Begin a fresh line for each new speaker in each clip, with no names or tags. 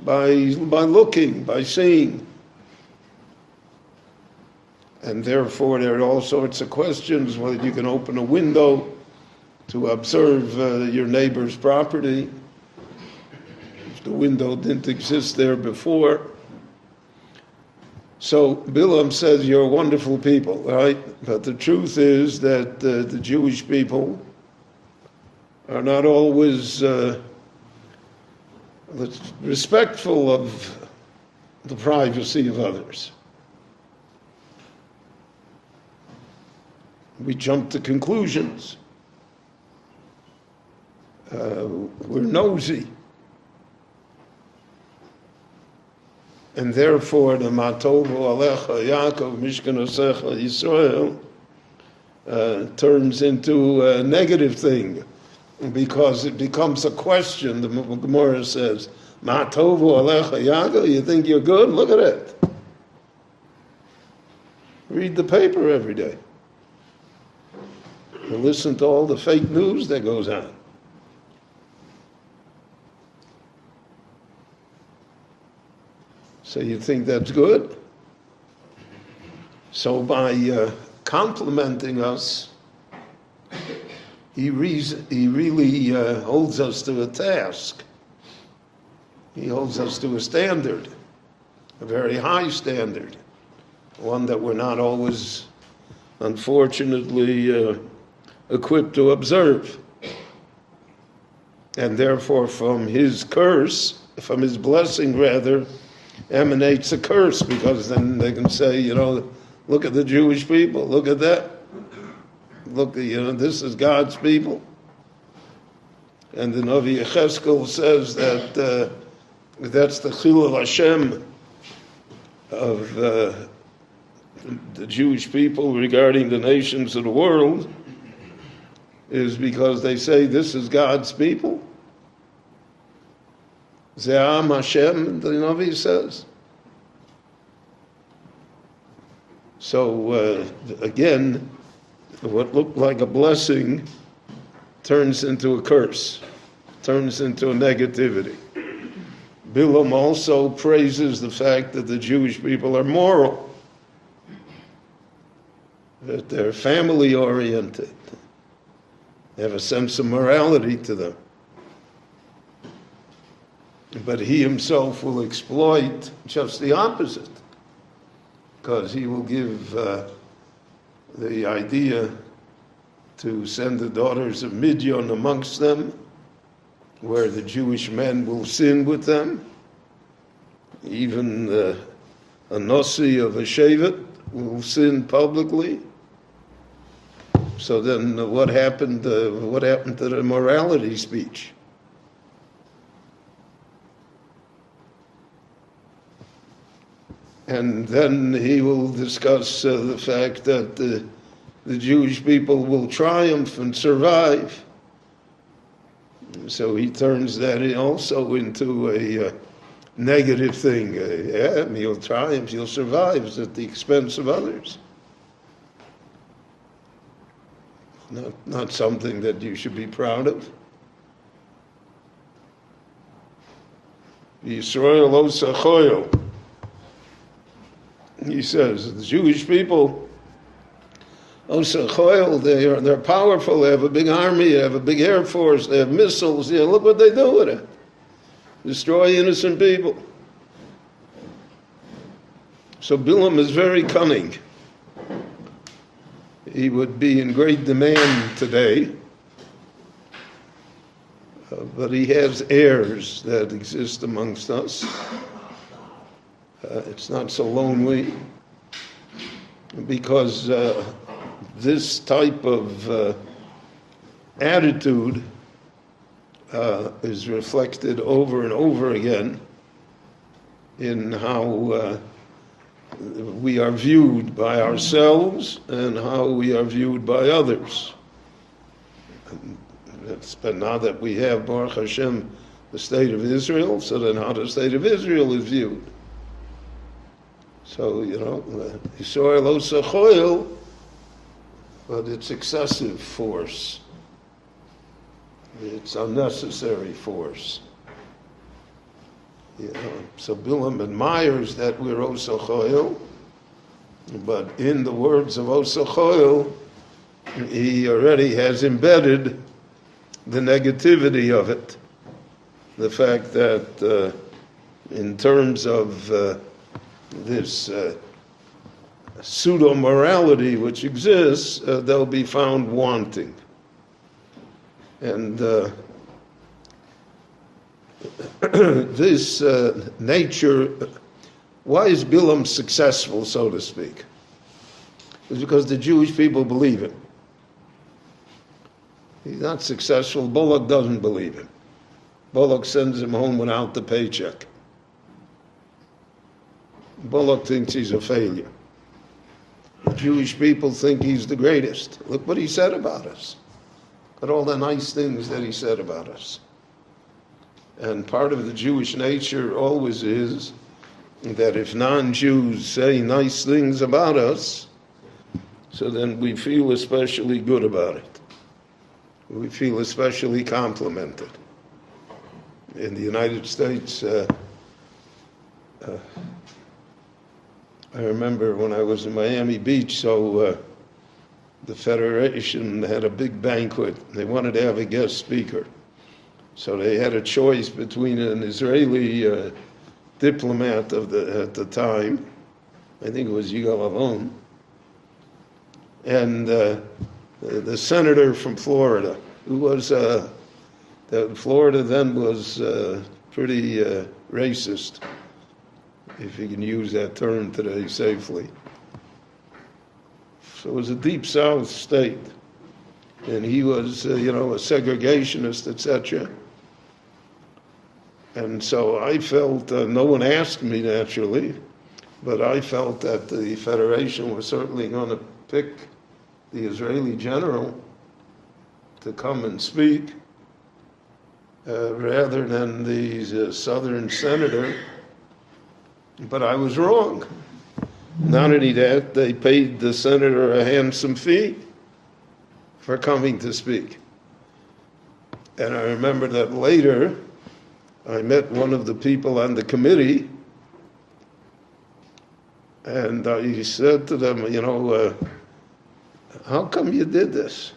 by looking, by seeing. And therefore there are all sorts of questions, whether you can open a window to observe your neighbor's property, if the window didn't exist there before. So Balaam says, you're wonderful people, right? But the truth is that the Jewish people are not always respectful of the privacy of others. We jump to conclusions. We're nosy. And therefore, the Matovu Alecha Yaakov Mishkan Osecha Yisrael turns into a negative thing, because it becomes a question. The Gemara says, Matovu Alecha Yaakov, you think you're good? Look at it. Read the paper every day. And listen to all the fake news that goes on. So you think that's good? So by complimenting us, he really holds us to a task. He holds us to a standard, a very high standard, one that we're not always, unfortunately, equipped to observe. And therefore from his blessing rather, emanates a curse, because then they can say, look at the Jewish people, look at that. Look, this is God's people. And the Navi Yechezkel says that that's the Chilul Hashem of the Jewish people regarding the nations of the world, is because they say this is God's people. Ze'am Hashem, the Navi says. So again, what looked like a blessing turns into a curse, turns into a negativity. Balaam also praises the fact that the Jewish people are moral, that they're family-oriented, they have a sense of morality to them. But he himself will exploit just the opposite, because he will give the idea to send the daughters of Midian amongst them, where the Jewish men will sin with them. Even a Nasi of a Shevet will sin publicly. So then what happened to the morality speech? And then he will discuss the fact that the Jewish people will triumph and survive. So he turns that also into a negative thing. You'll triumph, you'll survive. It's at the expense of others. Not something that you should be proud of. Yisrael lo sachoyo. He says, the Jewish people, they're powerful, they have a big army, they have a big air force, they have missiles, look what they do with it. Destroy innocent people. So Balaam is very cunning. He would be in great demand today, but he has heirs that exist amongst us. It's not so lonely, because this type of attitude is reflected over and over again in how we are viewed by ourselves and how we are viewed by others. But now that we have, Baruch Hashem, the state of Israel, so then how the state of Israel is viewed. So, Yisrael lo sachoil, but it's excessive force. It's unnecessary force. So Balaam admires that we're Osa Choil, but in the words of Osa Choil, he already has embedded the negativity of it. The fact that in terms of this pseudo-morality which exists, they'll be found wanting. And this nature, why is Balaam successful, so to speak? It's because the Jewish people believe him. He's not successful. Balak doesn't believe him. Balak sends him home without the paycheck. Balak thinks he's a failure. The Jewish people think he's the greatest. Look what he said about us. Look at all the nice things that he said about us. And part of the Jewish nature always is that if non-Jews say nice things about us, so then we feel especially good about it. We feel especially complimented. In the United States, I remember when I was in Miami Beach, so the Federation had a big banquet. They wanted to have a guest speaker. So they had a choice between an Israeli diplomat at the time, I think it was Yigal Avon, and the senator from Florida, who was, Florida then was pretty racist, if you can use that term today safely. So it was a deep South state, and he was, a segregationist, etc. And so I felt, no one asked me naturally, but I felt that the Federation was certainly going to pick the Israeli general to come and speak rather than the southern senator. But I was wrong. Not only that, they paid the senator a handsome fee for coming to speak. And I remember that later, I met one of the people on the committee, and I said to them, how come you did this?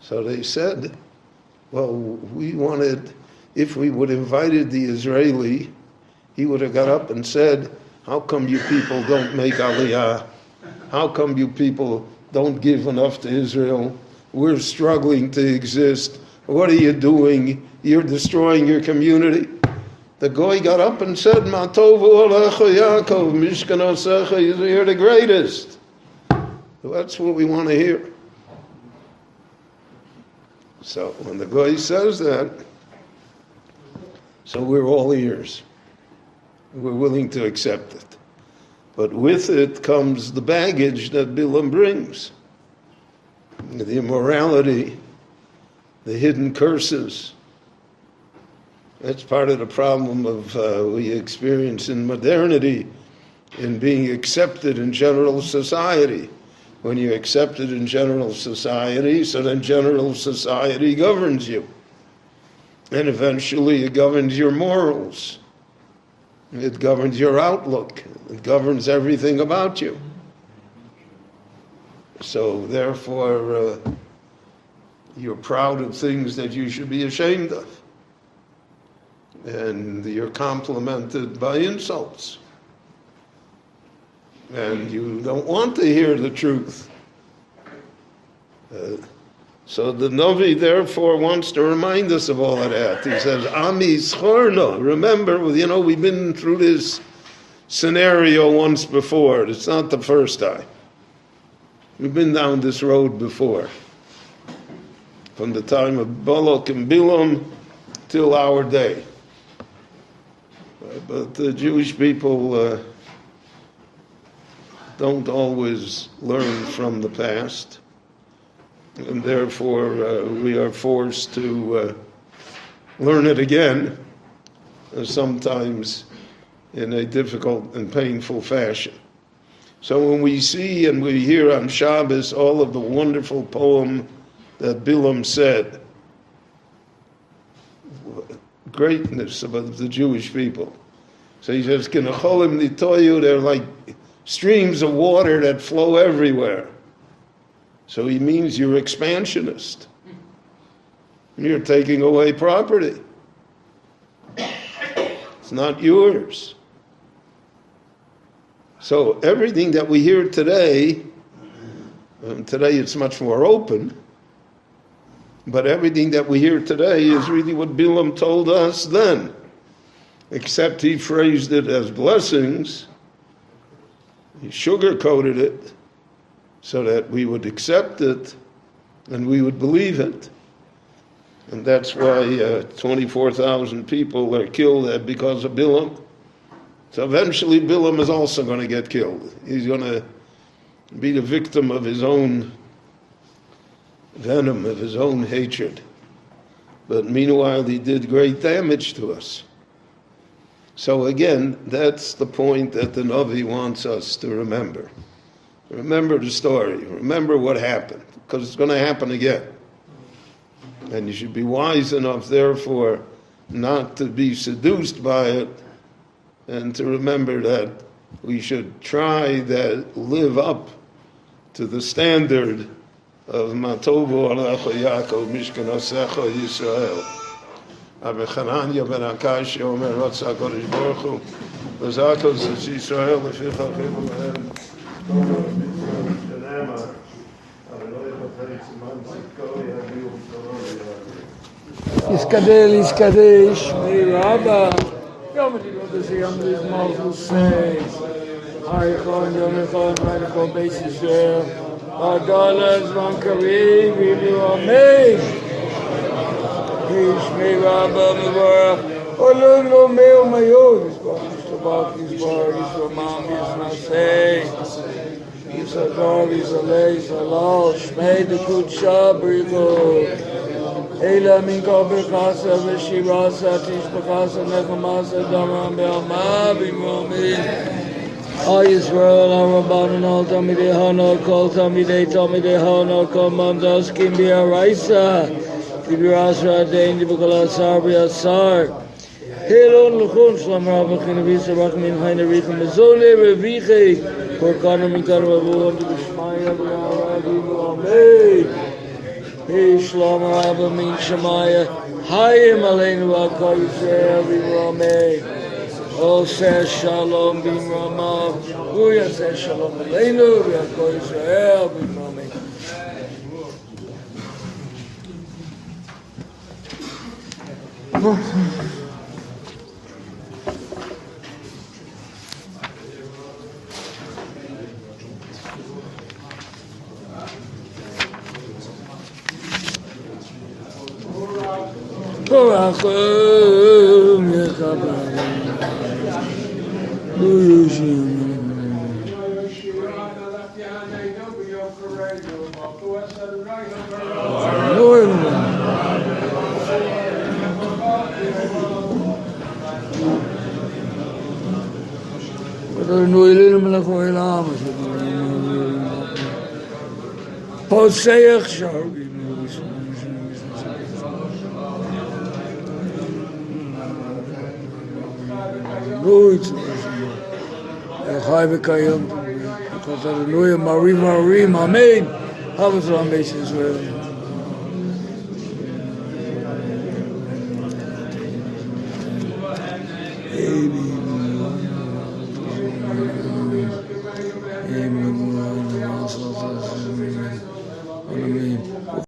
So they said, well, we wanted, if we would have invited the Israeli, he would have got up and said, how come you people don't make Aliyah? How come you people don't give enough to Israel? We're struggling to exist. What are you doing? You're destroying your community. The guy got up and said, Ma tovu alecha Yaakov, Mishkanosecha, you're the greatest. That's what we want to hear. So when the guy says that, so we're all ears. We're willing to accept it. But with it comes the baggage that Balaam brings. The immorality, the hidden curses. That's part of the problem of we experience in modernity, in being accepted in general society. When you're accepted in general society, so then general society governs you. And eventually it governs your morals. It governs your outlook. It governs everything about you. So therefore, you're proud of things that you should be ashamed of. And you're complimented by insults. And you don't want to hear the truth. So the Navi therefore wants to remind us of all of that. He says, Ami Schorna. Remember, we've been through this scenario once before. It's not the first time. We've been down this road before. From the time of Balak and Balaam till our day. But the Jewish people don't always learn from the past, and therefore we are forced to learn it again, sometimes in a difficult and painful fashion. So when we see and we hear on Shabbos all of the wonderful poem that Balaam said, greatness of the Jewish people. So he says, "K'necholim nitoyu," they're like streams of water that flow everywhere. So he means you're expansionist. You're taking away property. It's not yours. So everything that we hear today, today it's much more open, but everything that we hear today is really what Balaam told us then, except he phrased it as blessings. He sugar-coated it so that we would accept it and we would believe it. And that's why 24,000 people are killed because of Balaam. So eventually Balaam is also going to get killed. He's going to be the victim of his own venom, of his own hatred. But meanwhile, he did great damage to us. So again, that's the point that the Navi wants us to remember. Remember the story. Remember what happened, because it's going to happen again. And you should be wise enough, therefore, not to be seduced by it, and to remember that we should try to live up to the standard of Matovu Alecha Yaakov Mishkanasecha Yisrael. Rabbi Chananya ben Akashi Omer Ratzah HaKadosh Baruch Hu L'zakos es Yisrael Leficha Chivu Lahem Shenema Adonai Chafetz Iman Tzidko Yaviu B'Torah
Iskadel, Iskadesh, Mei Rabba. Yom HaDivot Yom Lizmal Hussein. Harichon, Yom Echon, Harichon, Beis Yisrael. Adala Zman Karev, Yilu Amein. Ish Mei Rabba Mevorach. Olam Lo Meo Mayod. Yisbach, Yisbam, Yisnasei. Yisagor, Yisalei, Salal. Shmei Dekutsha, Brigo. Eila min kol bechasa v'shirasa tishbachasa nechamasa damram be'alma b'momin. All Yisrael, all Rabbanan, all Talmidei Hana, kol Talmidei Hana, kol Mamdoskim b'araisa, b'rasra adein b'kol asar b'asar. Helon l'chon shlam rabachin avisa rachmin haina richim mezole reviche korkana min kana ravuam b'shmaya b'arabi b'amein. Shalom Rabba min Shemaya, Hayim Aleinu Akol Yisrael B'Rameh. O says Shalom B'Ramah, Uya says Shalom Aleinu Akol Yisrael B'Rameh. Korachim Yechabam Uyushim Nuilim Lachoilam Poseach Shargi Good. Chai v'kayom. Because hallelujah, Marim, Amen. Have us on base Israel. Amen. Amen.